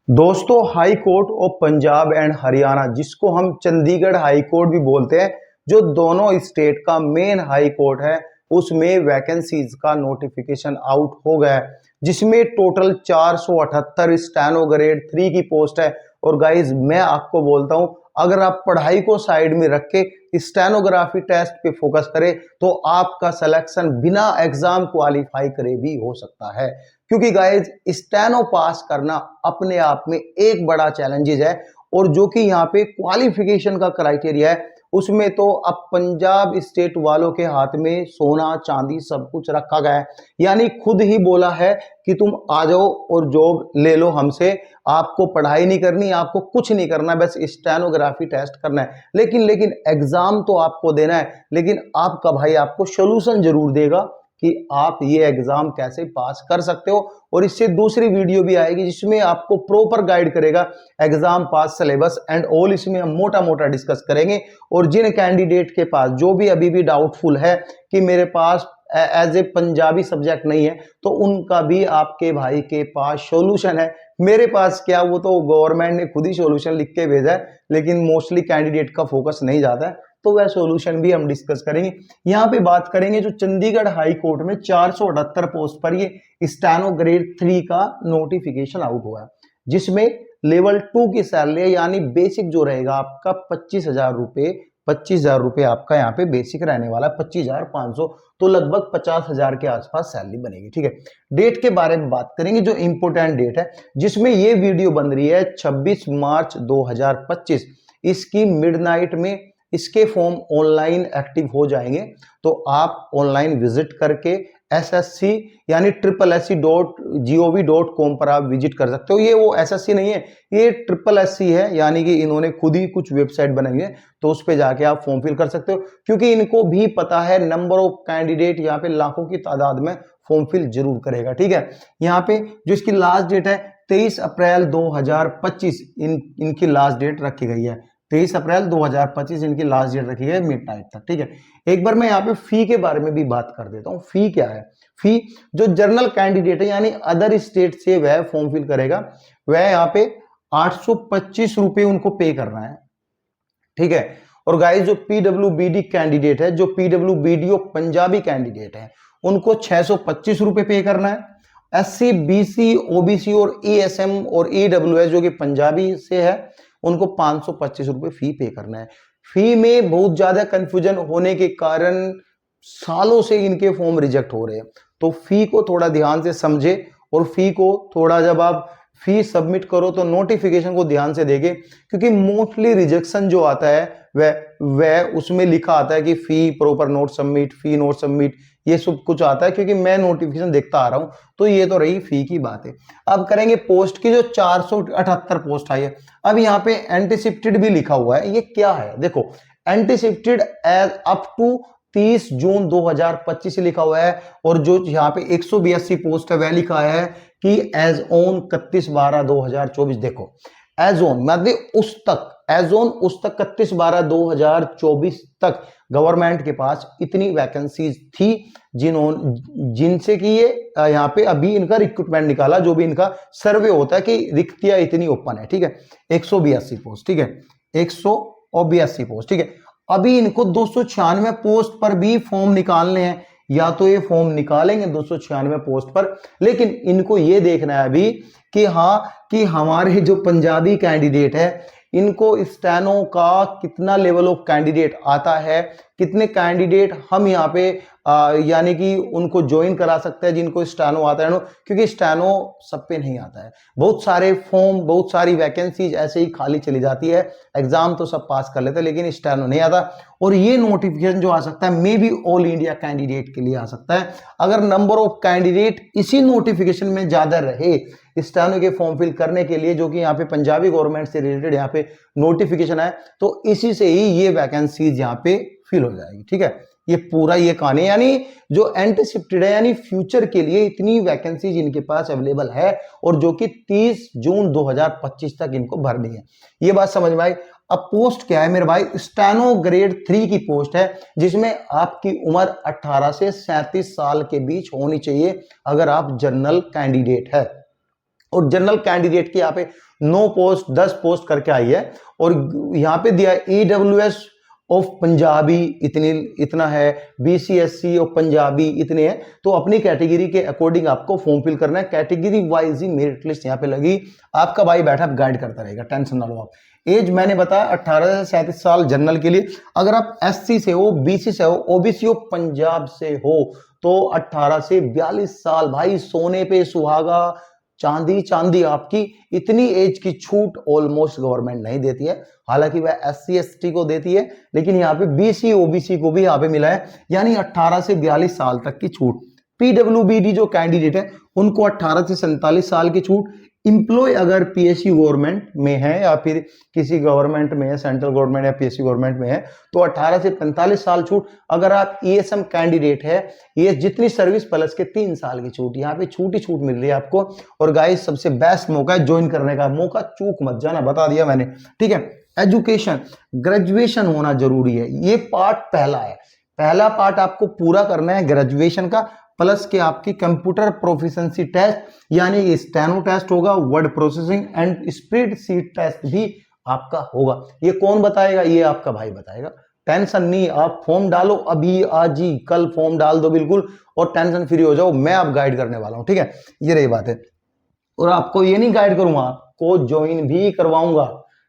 दोस्तों, high court of Punjab and Haryana, जिसको हम चंडीगढ़ हाई कोर्ट भी बोलते हैं, जो दोनों स्टेट का मेन हाई कोर्ट है, उसमें वैकेंसीज का नोटिफिकेशन आउट हो गया है, जिसमें टोटल 478 स्टेनो ग्रेड 3 की पोस्ट है। और गाइज, मैं आपको बोलता हूं, अगर आप पढ़ाई को साइड में रख के स्टेनोग्राफी टेस्ट पे फोकस करें तो आपका सिलेक्शन बिना एग्जाम क्वालिफाई करे भी हो सकता है। क्योंकि गाइज, स्टेनो पास करना अपने आप में एक बड़ा चैलेंजेस है, और जो कि यहाँ पे क्वालिफिकेशन का क्राइटेरिया है, उसमें तो अब पंजाब स्टेट वालों के हाथ में सोना चांदी सब कुछ रखा गया है। यानी खुद ही बोला है कि तुम आ जाओ और जॉब ले लो हमसे, आपको पढ़ाई नहीं करनी, आपको कुछ नहीं करना, बस स्टेनोग्राफी टेस्ट करना है। लेकिन एग्जाम तो आपको देना है, लेकिन आपका भाई आपको सोल्यूशन जरूर देगा कि आप ये एग्जाम कैसे पास कर सकते हो। और इससे दूसरी वीडियो भी आएगी जिसमें आपको प्रॉपर गाइड करेगा exam pass syllabus and all, इसमें हम मोटा मोटा डिस्कस करेंगे। और जिन कैंडिडेट के पास जो भी अभी भी डाउटफुल है कि मेरे पास एज ए पंजाबी सब्जेक्ट नहीं है, तो उनका भी आपके भाई के पास सॉल्यूशन है। मेरे पास क्या, वो तो गवर्नमेंट ने खुद ही सॉल्यूशन लिख के भेजा है, लेकिन मोस्टली कैंडिडेट का फोकस नहीं जाता है, तो वह सॉल्यूशन भी हम डिस्कस करेंगे। यहाँ पे बात करेंगे जो चंडीगढ़ हाई कोर्ट में 478 पोस्ट पर ये स्टेनो ग्रेड 3 का नोटिफिकेशन आउट हुआ है, जिसमें लेवल 2 की सैलरी यानी बेसिक जो रहेगा आपका 25,000 रुपए आपका यहाँ पे बेसिक रहने वाला है, 25,500, तो लगभग 50,000 के आसपास सैलरी बनेगी। ठीक है, डेट के बारे में बात करेंगे, जो इंपोर्टेंट डेट है जिसमें ये वीडियो बन रही है 26 मार्च 2025। इसकी मिडनाइट में इसके फॉर्म ऑनलाइन एक्टिव हो जाएंगे, तो आप ऑनलाइन विजिट करके SSC यानी SSC.gov.com पर आप विजिट कर सकते हो। ये वो SSC नहीं है, ये SSC है, यानी कि इन्होंने खुद ही कुछ वेबसाइट बनाई है, तो उस पे जाके आप फॉर्म फिल कर सकते हो। क्योंकि इनको भी पता है नंबर ऑफ कैंडिडेट यहाँ पे लाखों की तादाद में फॉर्म फिल जरूर करेगा। ठीक है, यहाँ पे जो इसकी लास्ट डेट है 23 अप्रैल 2025 इनकी लास्ट डेट रखी गई है। 23 अप्रैल 2025 इनकी लास्ट डेट रखी है मिड नाइट तक। ठीक है, एक बार मैं यहाँ पे फी के बारे में भी बात कर देता हूँ। फी क्या है? फी जो जनरल कैंडिडेट है यानी अदर स्टेट से वह फॉर्म फिल करेगा, वह यहाँ पे 825 रुपए उनको पे करना है। ठीक है, और गाइस जो PWBD कैंडिडेट है, जो PWBD और पंजाबी कैंडिडेट है, उनको 625 रुपए पे करना है। SC BC OBC और ESM और EWS जो कि पंजाबी से है, उनको 525 रुपए फी पे करना है। फी में बहुत ज्यादा कंफ्यूजन होने के कारण सालों से इनके फॉर्म रिजेक्ट हो रहे हैं, तो फी को थोड़ा ध्यान से समझे, और फी को थोड़ा, जब आप फी सबमिट करो तो नोटिफिकेशन को ध्यान से देखें, क्योंकि मोस्टली रिजेक्शन जो आता है वह उसमें लिखा आता है कि फी proper not submit, fee not submit, ये सब कुछ आता है, क्योंकि मैं नोटिफिकेशन देखता आ रहा हूं। तो ये तो रही फी की बात है। अब करेंगे पोस्ट की, जो 478 पोस्ट आई है। अब यहाँ पे एंटीसिप्टेड भी लिखा हुआ है, ये क्या है? देखो, एंटीसिप्टेड एज अप टू 30 जून 2025 लिखा हुआ है, और जो यहाँ पे 182 पोस्ट है वह लिखा है कि एज ऑन 31/12/2024। देखो, एज ऑन मतलब उस तक, एज ऑन उस तक 31/12/2024 तक गवर्नमेंट के पास इतनी वैकेंसीज थी, जिनसे कि ये यहाँ पे अभी इनका रिक्रूटमेंट निकाला, जो भी इनका सर्वे होता है कि रिक्तियां इतनी ओपन है। ठीक है, 182 पोस्ट। ठीक है, 182 पोस्ट। ठीक है, अभी इनको 296 पोस्ट पर भी फॉर्म निकालने हैं, या तो ये फॉर्म निकालेंगे 296 पोस्ट पर, लेकिन इनको ये देखना है अभी कि हाँ, कि हमारे जो पंजाबी कैंडिडेट है, इनको स्टेनो का कितना लेवल ऑफ कैंडिडेट आता है, कितने कैंडिडेट हम यहाँ पे यानी कि उनको ज्वाइन करा सकते हैं जिनको स्टेनो आता है। क्योंकि स्टेनो सब पे नहीं आता है, बहुत सारे फॉर्म, बहुत सारी वैकेंसीज ऐसे ही खाली चली जाती है, एग्जाम तो सब पास कर लेते हैं लेकिन स्टेनो नहीं आता। और ये नोटिफिकेशन जो आ सकता है may be all India candidate के लिए आ सकता है, अगर नंबर ऑफ कैंडिडेट इसी नोटिफिकेशन में ज्यादा रहे स्टेनो के फॉर्म फिल करने के लिए, जो कि यहाँ पे पंजाबी गवर्नमेंट से रिलेटेड यहाँ पे नोटिफिकेशन है, तो इसी से ही ये वैकेंसीज यहाँ पे फिल हो जाएगी। ठीक है, ये पूरा ये कहानी, यानी जो एंटीसिप्टेड है, यानी फ्यूचर के लिए इतनी वैकेंसीज इनके पास अवेलेबल है, और जो कि 30 जून 2025 तक इनको भरनी है। ये बात समझ में आई। अब पोस्ट क्या है मेरे भाई? स्टेनो ग्रेड 3 की पोस्ट है, जिसमें आपकी उम्र 18 से 37 साल के बीच होनी चाहिए अगर आप जनरल कैंडिडेट है। और जनरल कैंडिडेट की यहाँ पे 9 पोस्ट 10 पोस्ट करके आई है। और यहाँ पे दिया है EWS ऑफ पंजाबी इतना है, BCSC ऑफ पंजाबी इतने हैं। तो अपनी कैटेगरी के अकॉर्डिंग आपको फॉर्म फिल करना है, कैटेगरी वाइज ही मेरिट लिस्ट यहाँ पे लगी। आपका भाई बैठा गाइड करता रहेगा, टेंशन ना लो आप। एज मैंने बताया 18 से 37 साल जनरल के लिए। अगर आप SC से हो, BC से हो, OBC हो, पंजाब से हो तो 18 से 42 साल। भाई सोने पे सुहागा, चांदी चांदी आपकी। इतनी एज की छूट ऑलमोस्ट गवर्नमेंट नहीं देती है, हालांकि वह SC ST को देती है, लेकिन यहाँ पे BC OBC को भी यहाँ पे मिला है, यानी 18 से 42 साल तक की छूट। PWBD जो कैंडिडेट है उनको 18 से 47 साल की छूट। इंप्लॉय अगर PSU गवर्नमेंट में है या फिर किसी गवर्नमेंट में है, सेंट्रल गवर्नमेंट या PSU गवर्नमेंट में है, तो 18 से 45 साल छूट। अगर आप ESM कैंडिडेट है, ये जितनी सर्विस प्लस के 3 साल की छूट, यहाँ पे छूट ही छूट मिल रही है आपको। और गाइस सबसे बेस्ट मौका है ज्वाइन करने का, मौका चूक मत जाना, बता दिया मैंने, ठीक है। एजुकेशन, ग्रेजुएशन होना जरूरी है, ये पार्ट पहला है। पहला पार्ट आपको पूरा करना है ग्रेजुएशन का, प्लस के आपकी कंप्यूटर प्रोफिशिएंसी टेस्ट यानी स्टेनो टेस्ट होगा, word processing and spreadsheet test भी आपका होगा। ये कौन बताएगा? ये आपका भाई बताएगा। टेंशन नहीं, आप फॉर्म डालो अभी, आज ही कल फॉर्म डाल दो बिल्कुल, और टेंशन फ्री हो जाओ। मैं आप गाइड करने वाला हूं, ठीक है, ये रही बात है। और आपको ये नहीं गाइड करूंगा, आपको ज्वाइन भी करवाऊंगा,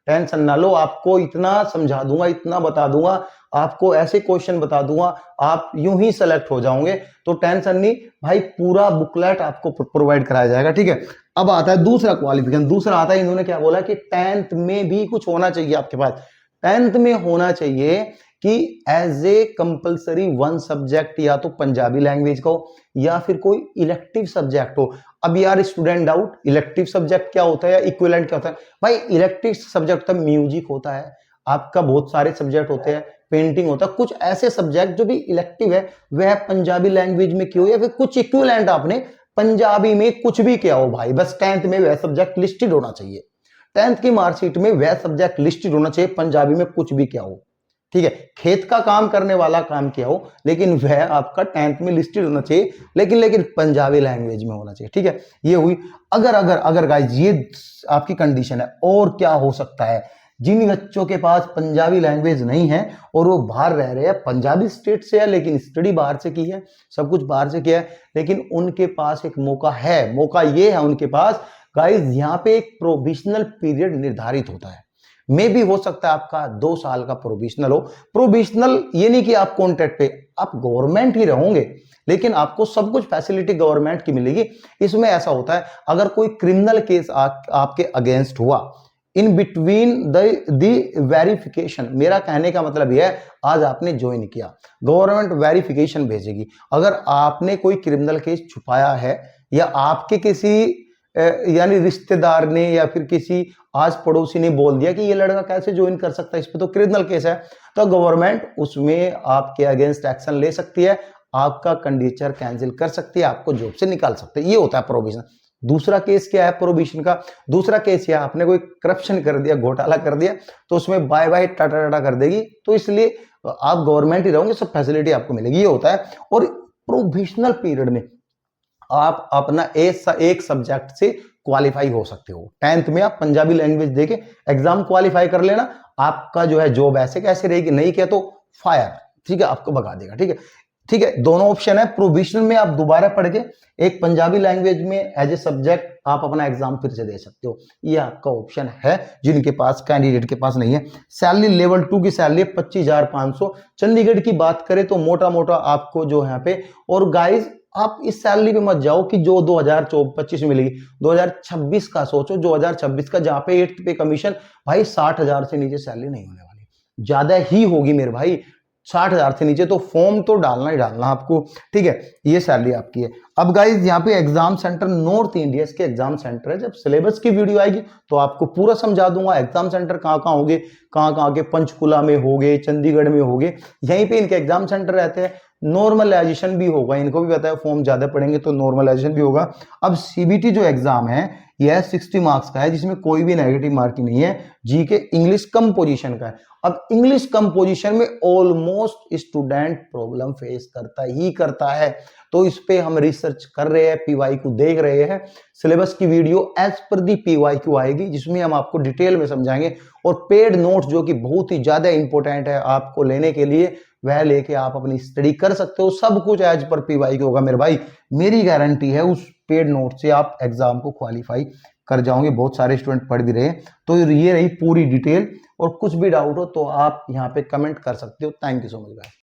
टेंशन ना लो। आपको इतना समझा दूंगा, इतना बता दूंगा, आपको ऐसे क्वेश्चन बता दूंगा, आप यूं ही सेलेक्ट हो जाओगे। तो टेंशन नहीं भाई, पूरा बुकलेट आपको प्रोवाइड कराया जाएगा, ठीक है। अब आता है दूसरा क्वालिफिकेशन। दूसरा आता है, इन्होंने क्या बोला कि 10th में भी कुछ होना चाहिए आपके पास। 10th में होना चाहिए कि एज ए कंपलसरी 1 सब्जेक्ट, या तो पंजाबी लैंग्वेज का हो या फिर कोई इलेक्टिव सब्जेक्ट हो। अब यार स्टूडेंट डाउट, इलेक्टिव सब्जेक्ट क्या होता है या इक्विवेलेंट क्या होता है? भाई इलेक्टिव सब्जेक्ट तो म्यूजिक होता है आपका, बहुत सारे सब्जेक्ट होते हैं, पेंटिंग होता है, कुछ ऐसे सब्जेक्ट जो भी इलेक्टिव है वह पंजाबी लैंग्वेज में क्यों, या फिर कुछ इक्विवेलेंट आपने पंजाबी में कुछ भी किया हो भाई, बस 10th में वह सब्जेक्ट लिस्टेड होना चाहिए। 10th की मार्कशीट में वह सब्जेक्ट लिस्टेड होना चाहिए, पंजाबी में कुछ भी किया हो, ठीक है। खेत का काम करने वाला काम किया हो, लेकिन वह आपका 10th में लिस्टेड होना चाहिए, लेकिन पंजाबी लैंग्वेज में होना चाहिए, ठीक है। ये हुई। अगर अगर अगर गाइस ये आपकी कंडीशन है, और क्या हो सकता है? जिन बच्चों के पास पंजाबी लैंग्वेज नहीं है और वो बाहर रह रहे हैं, पंजाबी स्टेट से है लेकिन स्टडी बाहर से की है, सब कुछ बाहर से किया है, लेकिन उनके पास एक मौका है। मौका ये है उनके पास गाइस, यहाँ पे एक प्रोविजनल पीरियड निर्धारित होता है। मे भी हो सकता है आपका 2 साल का प्रोविजनल हो। प्रोविजनल ये नहीं कि आप कॉन्ट्रैक्ट पे, आप गवर्नमेंट ही रहोगे, लेकिन आपको सब कुछ फैसिलिटी गवर्नमेंट की मिलेगी। इसमें ऐसा होता है, अगर कोई क्रिमिनल केस आपके अगेंस्ट हुआ, इन बिटवीन द वेरिफिकेशन, मेरा कहने का मतलब यह है, आज आपने ज्वाइन किया, गवर्नमेंट वेरिफिकेशन भेजेगी। अगर आपने कोई क्रिमिनल केस छुपाया है, या आपके किसी यानी रिश्तेदार ने या फिर किसी आज पड़ोसी ने बोल दिया कि ये लड़का कैसे ज्वाइन कर सकता है, इस पे तो क्रिमिनल केस है, तो गवर्नमेंट उसमें आपके अगेंस्ट एक्शन ले सकती है, आपका कंडीचर कैंसिल कर सकती है, आपको जॉब से निकाल सकते हैं। ये होता है प्रोविजन। दूसरा केस क्या है प्रोविजन का? दूसरा केस क्या है, आपने कोई करप्शन कर दिया, घोटाला कर दिया, तो उसमें बाय बाय टाटा टाटा कर देगी, तो इसलिए आप गवर्नमेंट ही रहोगे, सब फैसिलिटी आपको मिलेगी, ये होता है। और प्रोविजनल पीरियड में आप अपना एक सब्जेक्ट से क्वालिफाई हो सकते हो। 10th में आप पंजाबी लैंग्वेज देके एग्जाम क्वालिफाई कर लेना, आपका जो है जॉब ऐसे कैसे रहेगी, नहीं किया तो फायर, ठीक है, आपको भगा देगा, ठीक है, ठीक है। दोनों ऑप्शन है। प्रोविजनल में आप दोबारा पढ़ के एक पंजाबी लैंग्वेज में एज ए सब्जेक्ट आप अपना एग्जाम फिर से दे सकते हो, ये आपका ऑप्शन है, जिनके पास कैंडिडेट के पास नहीं है। सैलरी लेवल 2 की सैलरी 25,500। चंडीगढ़ की बात करें तो मोटा मोटा आपको जो यहाँ पे, और गाइज आप इस सैलरी पे मत जाओ कि जो 2025 में मिलेगी, 2026 का सोचो, 2026 का, जहां पे 8th पे कमीशन, भाई 60,000 से नीचे सैलरी नहीं होने वाली, ज्यादा ही होगी मेरे भाई, 60,000 से नीचे। तो फॉर्म तो डालना ही डालना आपको, ठीक है, ये सैलरी आपकी है। अब गाइज यहाँ पे एग्जाम सेंटर, नॉर्थ इंडिया के एग्जाम सेंटर है, जब सिलेबस की वीडियो आएगी तो आपको पूरा समझा दूंगा एग्जाम सेंटर कहाँ कहाँ होंगे, कहाँ कहाँ के, पंचकुला में होंगे, चंडीगढ़ में होंगे, यहीं पे इनके एग्जाम सेंटर रहते हैं। नॉर्मलाइजेशन भी होगा, इनको भी पता है फॉर्म ज्यादा पड़ेंगे तो नॉर्मलाइजेशन भी होगा। अब CBT जो एग्जाम है यह 60 मार्क्स का है जिसमें कोई भी नेगेटिव मार्किंग नहीं है। जीके इंग्लिश कम पोजीशन का है। अब इंग्लिश कम पोजीशन में ऑलमोस्ट स्टूडेंट प्रॉब्लम फेस करता ही करता है, तो इस पे हम रिसर्च कर रहे हैं, पीवाईक्यू देख रहे हैं। सिलेबस की वीडियो एज पर दी पीवाईक्यू आएगी जिसमें हम आपको डिटेल में समझाएंगे, और पेड नोट्स जो कि बहुत ही ज्यादा इंपॉर्टेंट है आपको लेने के लिए, वह लेके आप अपनी स्टडी कर सकते हो। सब कुछ एज पर पीवाईक्यू होगा मेरे भाई, मेरी गारंटी है। उस पेड नोट से आप एग्जाम को क्वालिफाई कर जाओगे। बहुत सारे स्टूडेंट पढ़ भी रहे हैं। तो ये रही पूरी डिटेल, और कुछ भी डाउट हो तो आप यहाँ पे कमेंट कर सकते हो। Thank you so much guys.